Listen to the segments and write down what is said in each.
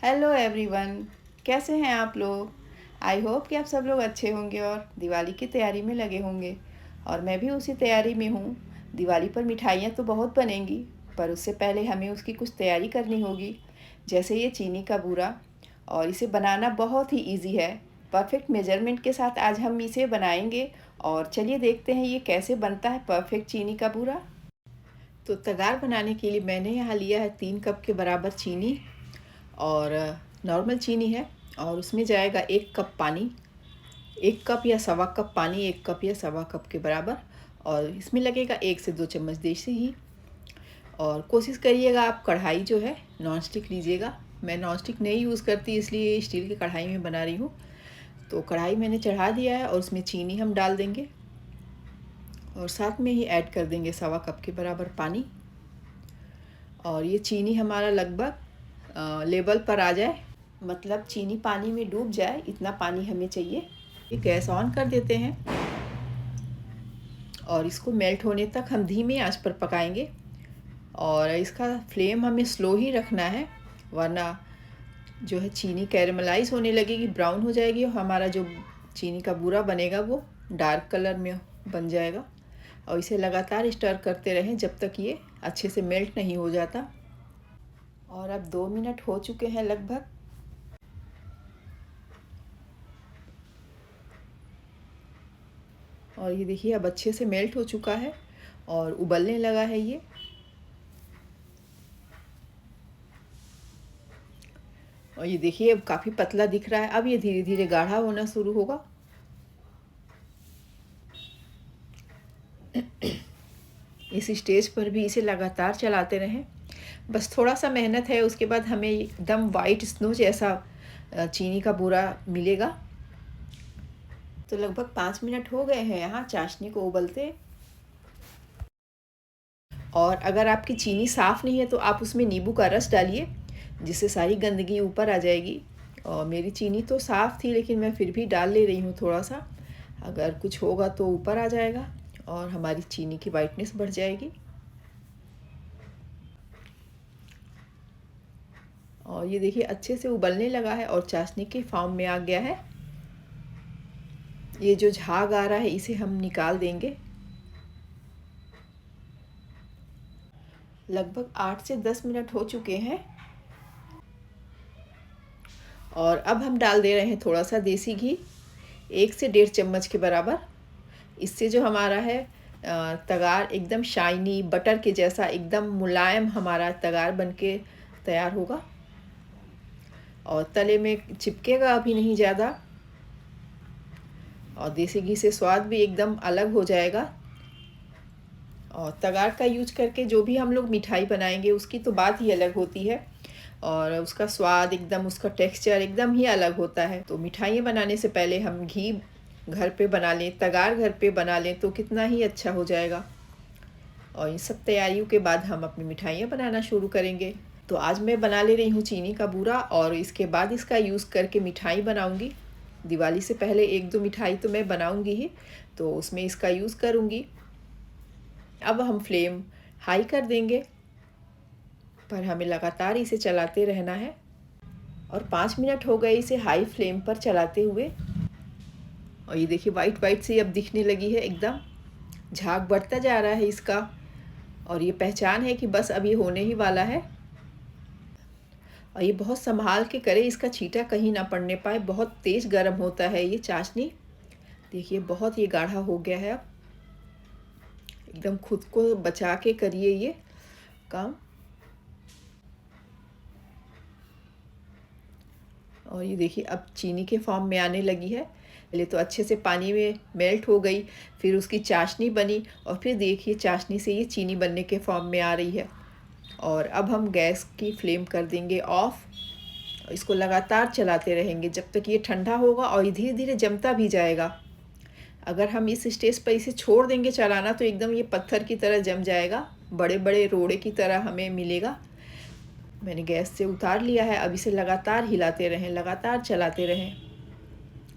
Hello everyone. कैसे हैं आप लोग? आई होप कि आप सब लोग अच्छे होंगे और दिवाली की तैयारी में लगे होंगे। और मैं भी उसी तैयारी में हूँ। दिवाली पर मिठाइयाँ तो बहुत बनेंगी, पर उससे पहले हमें उसकी कुछ तैयारी करनी होगी। जैसे ये चीनी का बूरा, और इसे बनाना बहुत ही इजी है। परफेक्ट मेजरमेंट के साथ आज हम इसे बनाएंगे। और चलिए देखते हैं ये कैसे बनता है परफेक्ट चीनी का बूरा। तो तगार बनाने के लिए मैंने यहाँ लिया है 3 कप के बराबर चीनी। और नॉर्मल चीनी है, और उसमें जाएगा 1 कप पानी। 1 कप या सवा कप पानी, 1 कप या सवा कप के बराबर। और इसमें लगेगा 1 से 2 चम्मच देसी घी। और कोशिश करिएगा आप कढ़ाई जो है नॉन स्टिक लीजिएगा। मैं नॉन स्टिक नहीं यूज़ करती, इसलिए स्टील की कढ़ाई में बना रही हूँ। तो कढ़ाई मैंने चढ़ा दिया है और उसमें चीनी हम डाल देंगे, और साथ में ही ऐड कर देंगे सवा कप के बराबर पानी। और ये चीनी हमारा लगभग लेवल पर आ जाए, मतलब चीनी पानी में डूब जाए, इतना पानी हमें चाहिए। ये गैस ऑन कर देते हैं और इसको मेल्ट होने तक हम धीमी आंच पर पकाएंगे। और इसका फ्लेम हमें स्लो ही रखना है, वरना जो है चीनी कैरेमलाइज होने लगेगी, ब्राउन हो जाएगी, और हमारा जो चीनी का बूरा बनेगा वो डार्क कलर में बन जाएगा। और इसे लगातार स्टर करते रहें जब तक ये अच्छे से मेल्ट नहीं हो जाता। और अब 2 मिनट हो चुके हैं लगभग। और ये देखिए अब अच्छे से मेल्ट हो चुका है और उबलने लगा है ये। और ये देखिए अब काफ़ी पतला दिख रहा है। अब ये धीरे धीरे गाढ़ा होना शुरू होगा। इस स्टेज पर भी इसे लगातार चलाते रहें। बस थोड़ा सा मेहनत है, उसके बाद हमें एकदम वाइट स्नो जैसा चीनी का बूरा मिलेगा। तो लगभग 5 मिनट हो गए हैं यहाँ चाशनी को उबलते। और अगर आपकी चीनी साफ़ नहीं है तो आप उसमें नींबू का रस डालिए, जिससे सारी गंदगी ऊपर आ जाएगी। और मेरी चीनी तो साफ़ थी, लेकिन मैं फिर भी डाल ले रही हूँ थोड़ा सा। अगर कुछ होगा तो ऊपर आ जाएगा और हमारी चीनी की वाइटनेस बढ़ जाएगी। और ये देखिए अच्छे से उबलने लगा है और चाशनी के फॉर्म में आ गया है। ये जो झाग आ रहा है इसे हम निकाल देंगे। लगभग 8 से 10 मिनट हो चुके हैं। और अब हम डाल दे रहे हैं थोड़ा सा देसी घी, 1 से 1.5 चम्मच के बराबर। इससे जो हमारा है तगार एकदम शाइनी बटर के जैसा एकदम मुलायम हमारा तगार बनके तैयार होगा। और तले में चिपकेगा अभी नहीं ज़्यादा। और देसी घी से स्वाद भी एकदम अलग हो जाएगा। और तगार का यूज करके जो भी हम लोग मिठाई बनाएंगे उसकी तो बात ही अलग होती है, और उसका स्वाद एकदम, उसका टेक्सचर एकदम ही अलग होता है। तो मिठाइयाँ बनाने से पहले हम घी घर पे बना लें, तगार घर पे बना लें तो कितना ही अच्छा हो जाएगा। और इन सब तैयारियों के बाद हम अपनी मिठाइयाँ बनाना शुरू करेंगे। तो आज मैं बना ले रही हूँ चीनी का बूरा, और इसके बाद इसका यूज़ करके मिठाई बनाऊँगी। दिवाली से पहले 1-2 मिठाई तो मैं बनाऊँगी ही, तो उसमें इसका यूज़ करूँगी। अब हम फ्लेम हाई कर देंगे, पर हमें लगातार इसे चलाते रहना है। और 5 मिनट हो गए इसे हाई फ्लेम पर चलाते हुए। और ये देखिए वाइट वाइट सी अब दिखने लगी है, एकदम झाग बढ़ता जा रहा है इसका। और ये पहचान है कि बस अब ये होने ही वाला है। और ये बहुत संभाल के करे, इसका छींटा कहीं ना पड़ने पाए। बहुत तेज़ गर्म होता है ये चाशनी। देखिए बहुत ये गाढ़ा हो गया है। अब एकदम खुद को बचा के करिए ये काम। और ये देखिए अब चीनी के फॉर्म में आने लगी है। पहले तो अच्छे से पानी में मेल्ट हो गई, फिर उसकी चाशनी बनी, और फिर देखिए चाशनी से ये चीनी बनने के फॉर्म में आ रही है। और अब हम गैस की फ्लेम कर देंगे ऑफ। इसको लगातार चलाते रहेंगे जब तक ये ठंडा होगा, और ये धीरे धीरे जमता भी जाएगा। अगर हम इस स्टेज पर इसे छोड़ देंगे चलाना तो एकदम ये पत्थर की तरह जम जाएगा, बड़े बड़े रोड़े की तरह हमें मिलेगा। मैंने गैस से उतार लिया है। अब इसे लगातार हिलाते रहें, लगातार चलाते रहें।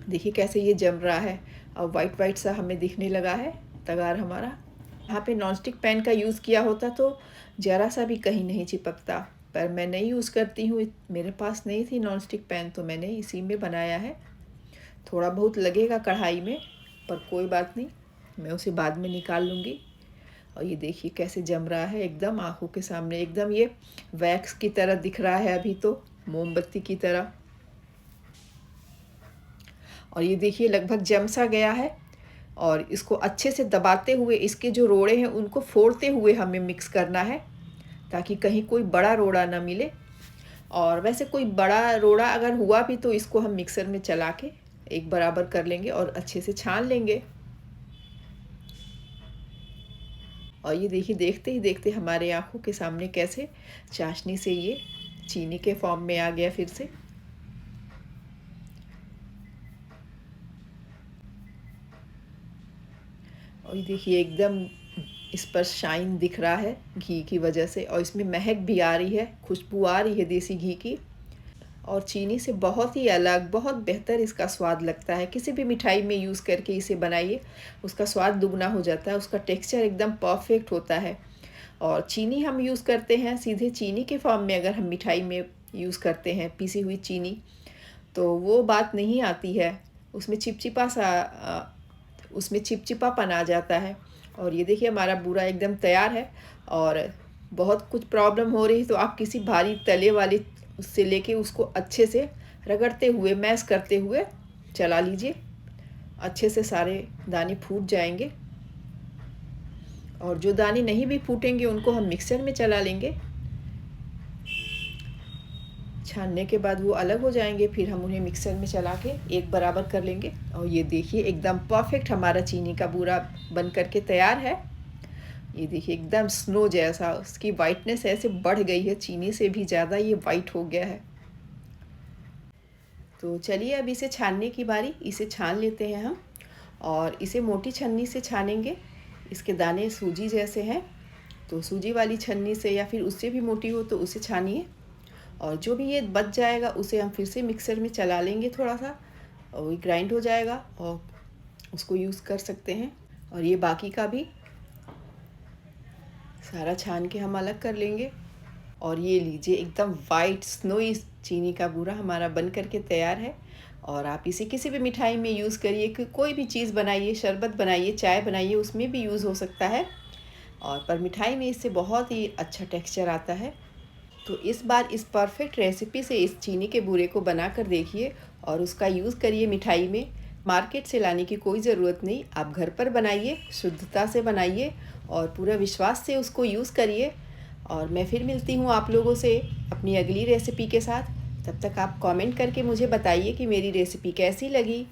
देखिए कैसे ये जम रहा है। अब वाइट वाइट सा हमें दिखने लगा है तगार हमारा। यहाँ पे नॉनस्टिक पैन का यूज़ किया होता तो ज़रा सा भी कहीं नहीं चिपकता, पर मैं नहीं यूज़ करती हूँ, मेरे पास नहीं थी नॉन स्टिक पैन तो मैंने इसी में बनाया है। थोड़ा बहुत लगेगा कढ़ाई में, पर कोई बात नहीं, मैं उसे बाद में निकाल लूँगी। और ये देखिए कैसे जम रहा है, एकदम आँखों के सामने, एकदम ये वैक्स की तरह दिख रहा है अभी तो, मोमबत्ती की तरह। और ये देखिए लगभग जम सा गया है। और इसको अच्छे से दबाते हुए इसके जो रोड़े हैं उनको फोड़ते हुए हमें मिक्स करना है, ताकि कहीं कोई बड़ा रोड़ा ना मिले। और वैसे कोई बड़ा रोड़ा अगर हुआ भी तो इसको हम मिक्सर में चला के एक बराबर कर लेंगे और अच्छे से छान लेंगे। और ये देखिए देखते ही देखते हमारे आँखों के सामने कैसे चाशनी से ये चीनी के फॉर्म में आ गया फिर से। और ये देखिए एकदम इस पर शाइन दिख रहा है घी की वजह से, और इसमें महक भी आ रही है, खुशबू आ रही है देसी घी की। और चीनी से बहुत ही अलग, बहुत बेहतर इसका स्वाद लगता है। किसी भी मिठाई में यूज़ करके इसे बनाइए, उसका स्वाद दुगना हो जाता है, उसका टेक्सचर एकदम परफेक्ट होता है। और चीनी हम यूज़ करते हैं सीधे चीनी के फॉर्म में, अगर हम मिठाई में यूज़ करते हैं पीसी हुई चीनी, तो वो बात नहीं आती है, उसमें चिपचिपापन आ जाता है। और ये देखिए हमारा बूरा एकदम तैयार है। और बहुत कुछ प्रॉब्लम हो रही तो आप किसी भारी तले वाले उससे लेके उसको अच्छे से रगड़ते हुए, मैश करते हुए चला लीजिए, अच्छे से सारे दाने फूट जाएंगे। और जो दाने नहीं भी फूटेंगे उनको हम मिक्सर में चला लेंगे, छानने के बाद वो अलग हो जाएंगे, फिर हम उन्हें मिक्सर में चला के एक बराबर कर लेंगे। और ये देखिए एकदम परफेक्ट हमारा चीनी का बूरा बन करके तैयार है। ये देखिए एकदम स्नो जैसा, उसकी वाइटनेस ऐसे बढ़ गई है, चीनी से भी ज़्यादा ये वाइट हो गया है। तो चलिए अब इसे छानने की बारी, इसे छान लेते हैं हम। और इसे मोटी छन्नी से छानेंगे, इसके दाने सूजी जैसे हैं, तो सूजी वाली छन्नी से, या फिर उससे भी मोटी हो तो उसे छानिए। और जो भी ये बच जाएगा उसे हम फिर से मिक्सर में चला लेंगे थोड़ा सा, और वो ग्राइंड हो जाएगा और उसको यूज़ कर सकते हैं। और ये बाकी का भी सारा छान के हम अलग कर लेंगे। और ये लीजिए एकदम वाइट स्नोई चीनी का बूरा हमारा बन करके तैयार है। और आप इसे किसी भी मिठाई में यूज़ करिए, कि कोई भी चीज़ बनाइए, शरबत बनाइए, चाय बनाइए, उसमें भी यूज़ हो सकता है। और पर मिठाई में इससे बहुत ही अच्छा टेक्सचर आता है। तो इस बार इस परफेक्ट रेसिपी से इस चीनी के बूरे को बना कर देखिए और उसका यूज़ करिए मिठाई में। मार्केट से लाने की कोई ज़रूरत नहीं, आप घर पर बनाइए, शुद्धता से बनाइए और पूरा विश्वास से उसको यूज़ करिए। और मैं फिर मिलती हूँ आप लोगों से अपनी अगली रेसिपी के साथ। तब तक आप कमेंट करके मुझे बताइए कि मेरी रेसिपी कैसी लगी।